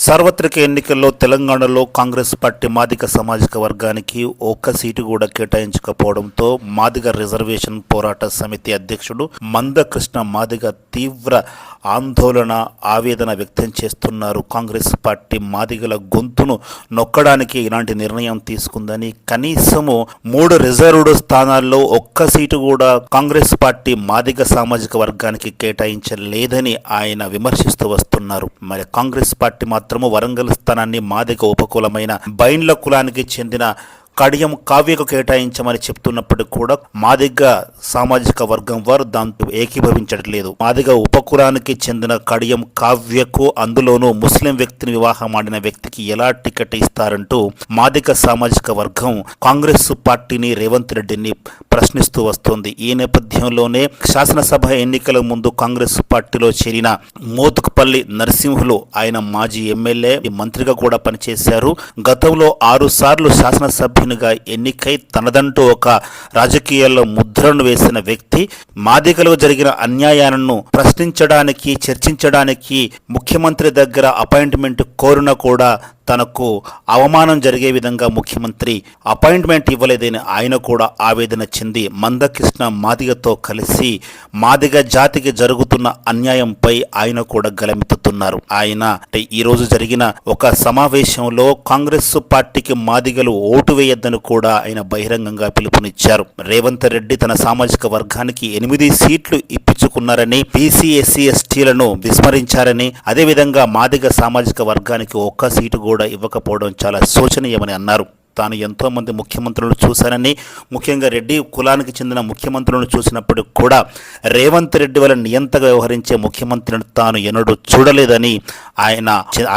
సార్వత్రిక ఎన్నికల్లో తెలంగాణలో కాంగ్రెస్ పార్టీ మాదిగ సామాజిక వర్గానికి ఒక్క సీటు కూడా కేటాయించకపోవడంతో మాదిగ రిజర్వేషన్ పోరాట సమితి అధ్యక్షుడు మందకృష్ణ మాదిగ తీవ్ర ఆందోళన ఆవేదన వ్యక్తం చేస్తున్నారు. కాంగ్రెస్ పార్టీ మాదిగల గొంతును నొక్కడానికి ఇలాంటి నిర్ణయం తీసుకుందని, కనీసము 3 రిజర్వ్డ్ స్థానాల్లో ఒక్క సీటు కూడా కాంగ్రెస్ పార్టీ మాదిగ సామాజిక వర్గానికి కేటాయించలేదని ఆయన విమర్శిస్తూ వస్తున్నారు. మరి కాంగ్రెస్ పార్టీ మాత్రము వరంగల్ స్థానాన్ని మాదిగ ఉపకులమైన బైండ్ల కులానికి చెందిన కడియం కావ్యకు కేటాయించమని చెప్తున్నప్పటికీ కూడా మాదిగ సామాజిక వర్గం వారు దాంతో ఏకీభవించట్లేదు. మాదిగ ఉపకులానికి చెందిన కడియం కావ్యకు, అందులోనూ ముస్లిం వ్యక్తిని వివాహం ఆడిన వ్యక్తికి ఎలా టికెట్ ఇస్తారంటూ మాదిగ సామాజిక వర్గం కాంగ్రెస్ పార్టీని, రేవంత్ రెడ్డిని ప్రశ్నిస్తూ వస్తోంది. ఈ నేపథ్యంలోనే శాసనసభ ఎన్నికల ముందు కాంగ్రెస్ పార్టీలో చేరిన మోత్కుపల్లి నరసింహులు, ఆయన మాజీ ఎమ్మెల్యే, మంత్రిగా కూడా పనిచేశారు. గతంలో 6 సార్లు శాసనసభ ఎన్నికై తనదంటూ ఒక రాజకీయాల్లో ముద్రను వేసిన వ్యక్తి, మాదిగలకు జరిగిన అన్యాయాలను ప్రశ్నించడానికి, చర్చించడానికి ముఖ్యమంత్రి దగ్గర అపాయింట్మెంట్ కోరినా కూడా తనకు అవమానం జరిగే విధంగా ముఖ్యమంత్రి అపాయింట్మెంట్ ఇవ్వలేదని ఆయన కూడా ఆవేదన చెంది మందకృష్ణ మాదిగతో కలిసి మాదిగ జాతికి జరుగుతున్న అన్యాయంపై ఆయన కూడా గలమెత్తుతున్నారు. ఆయన ఈరోజు జరిగిన ఒక సమావేశంలో కాంగ్రెస్ పార్టీకి మాదిగలు ఓటు వేయొద్దని కూడా ఆయన బహిరంగంగా పిలుపునిచ్చారు. రేవంత్ రెడ్డి తన సామాజిక వర్గానికి 8 సీట్లు ఇప్పించుకున్నారని, బీసీ, ఎస్సీ, ఎస్టీలను విస్మరించారని, అదేవిధంగా మాదిగ సామాజిక వర్గానికి ఒక్క సీటు కూడా ఇవ్వకపోవడం చాలా శోచనీయమని అన్నారు. తాను ఎంతో మంది ముఖ్యమంత్రులను చూశానని, ముఖ్యంగా రెడ్డి కులానికి చెందిన ముఖ్యమంత్రులను చూసినప్పటికి కూడా రేవంత్ రెడ్డి వల్ల నియంతగా వ్యవహరించే ముఖ్యమంత్రిని తాను ఎన్నడూ చూడలేదని ఆయన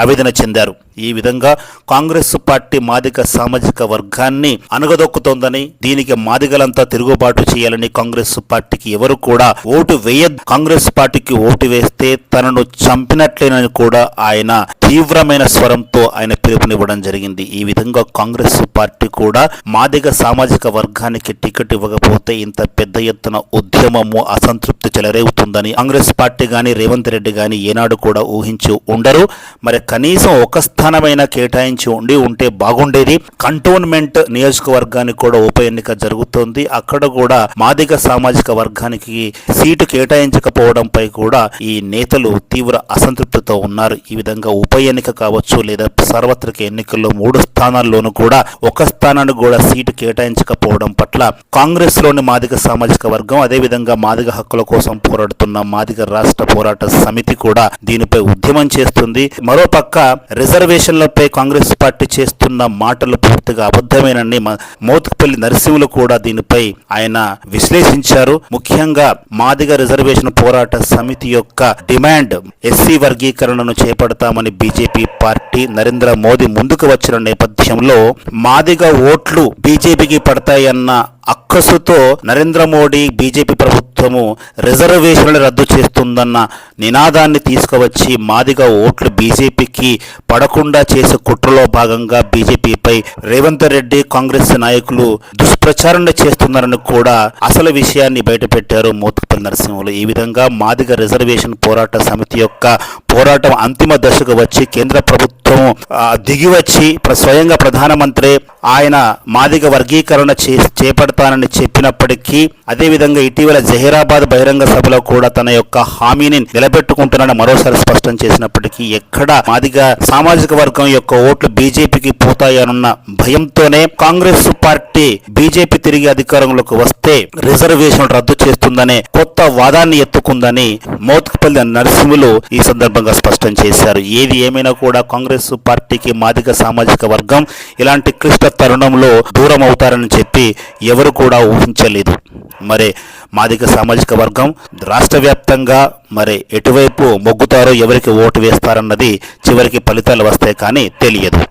ఆవేదన చెందారు. ఈ విధంగా కాంగ్రెస్ పార్టీ మాదిగ సామాజిక వర్గాన్ని అణగదొక్కుతోందని, దీనికి మాదిగలంతా తిరుగుబాటు చేయాలని, కాంగ్రెస్ పార్టీకి ఎవరు కూడా ఓటు వేయద్దు, కాంగ్రెస్ పార్టీకి ఓటు వేస్తే తనను చంపినట్లేనని కూడా ఆయన తీవ్రమైన స్వరంతో ఆయన పిలుపునివ్వడం జరిగింది. ఈ విధంగా కాంగ్రెస్ పార్టీ కూడా మాదిగ సామాజిక వర్గానికి టికెట్ ఇవ్వకపోతే ఇంత పెద్ద ఎత్తున ఉద్యమము, అసంతృప్తి చెలరేగుతుందని కాంగ్రెస్ పార్టీ గాని, రేవంత్ రెడ్డి గాని ఏనాడు కూడా ఊహించి ఉండరు. మరి కనీసం ఒక స్థానమైనా కేటాయించి ఉంటే బాగుండేది. కంటోన్మెంట్ నియోజకవర్గానికి కూడా ఉప ఎన్నిక జరుగుతోంది. అక్కడ కూడా మాదిగ సామాజిక వర్గానికి సీటు కేటాయించకపోవడంపై కూడా ఈ నేతలు తీవ్ర అసంతృప్తితో ఉన్నారు. ఈ విధంగా ఉప ఎన్నిక కావచ్చు లేదా సార్వత్రిక ఎన్నికల్లో 3 స్థానాల్లోనూ కూడా ఒక స్థానాన్ని కూడా సీటు కేటాయించకపోవడం పట్ల కాంగ్రెస్ లోని మాదిగ సామాజిక వర్గం, అదేవిధంగా మాదిగ హక్కుల కోసం పోరాడుతున్న మాదిగ రాష్ట్ర పోరాట సమితి కూడా దీనిపై ఉద్యమం చేస్తుంది. మరోపక్క రిజర్వేషన్లపై కాంగ్రెస్ పార్టీ చేస్తున్న మాటలు పూర్తిగా అబద్ధమేనని మోత్కుపల్లి నరసింహులు కూడా దీనిపై ఆయన విశ్లేషించారు. ముఖ్యంగా మాదిగ రిజర్వేషన్ పోరాట సమితి యొక్క డిమాండ్ ఎస్సీ వర్గీకరణను చేపడతామని బీజేపీ పార్టీ, నరేంద్ర మోదీ ముందుకు వచ్చిన నేపథ్యంలో మాదిగ ఓట్లు బీజేపీకి పడతాయన్న అక్కసుతో నరేంద్ర మోడీ, బీజేపీ ప్రభుత్వము రిజర్వేషన్లు రద్దు చేస్తుందన్న నినాదాన్ని తీసుకువచ్చి మాదిగ ఓట్లు బీజేపీకి పడకుండా చేసే కుట్రలో భాగంగా బీజేపీపై రేవంత్ రెడ్డి, కాంగ్రెస్ నాయకులు దుష్ప్రచారణ చేస్తున్నారని కూడా అసలు విషయాన్ని బయటపెట్టారు మోత్కుపల్లి నరసింహులు. ఈ విధంగా మాదిగ రిజర్వేషన్ పోరాట సమితి యొక్క పోరాటం అంతిమ దశకు వచ్చి కేంద్ర ప్రభుత్వం దిగివచ్చి స్వయంగా ప్రధానమంత్రి ఆయన మాదిగ వర్గీకరణ చేపడతానని చెప్పినప్పటికీ, అదేవిధంగా ఇటీవల జహీరాబాద్ బహిరంగ సభలో కూడా తన యొక్క హామీని నిలబెట్టుకుంటున్నాడని మరోసారి స్పష్టం చేసినప్పటికీ ఎక్కడ మాదిగ సామాజిక వర్గం యొక్క ఓట్లు బీజేపీకి పోతాయనున్న భయంతోనే కాంగ్రెస్ పార్టీ బీజేపీ తిరిగి అధికారంలోకి వస్తే రిజర్వేషన్ రద్దు చేస్తుందనే కొత్త వాదాన్ని ఎత్తుకుందని మోత్కుపల్లి నరసింహులు ఈ సందర్భంగా స్పష్టం చేశారు. ఏది ఏమైనా కూడా కాంగ్రెస్ పార్టీకి మాదిగ సామాజిక వర్గం ఇలాంటి క్లిష్ట తరుణంలో దూరం అవుతారని చెప్పి ఎవరు కూడా ఊహించలేదు. మరి మాదిగ సామాజిక వర్గం రాష్ట్ర వ్యాప్తంగా మరి ఎటువైపు మొగ్గుతారో, ఎవరికి ఓటు వేస్తారన్నది చివరికి ఫలితాలు వస్తాయి కానీ తెలియదు.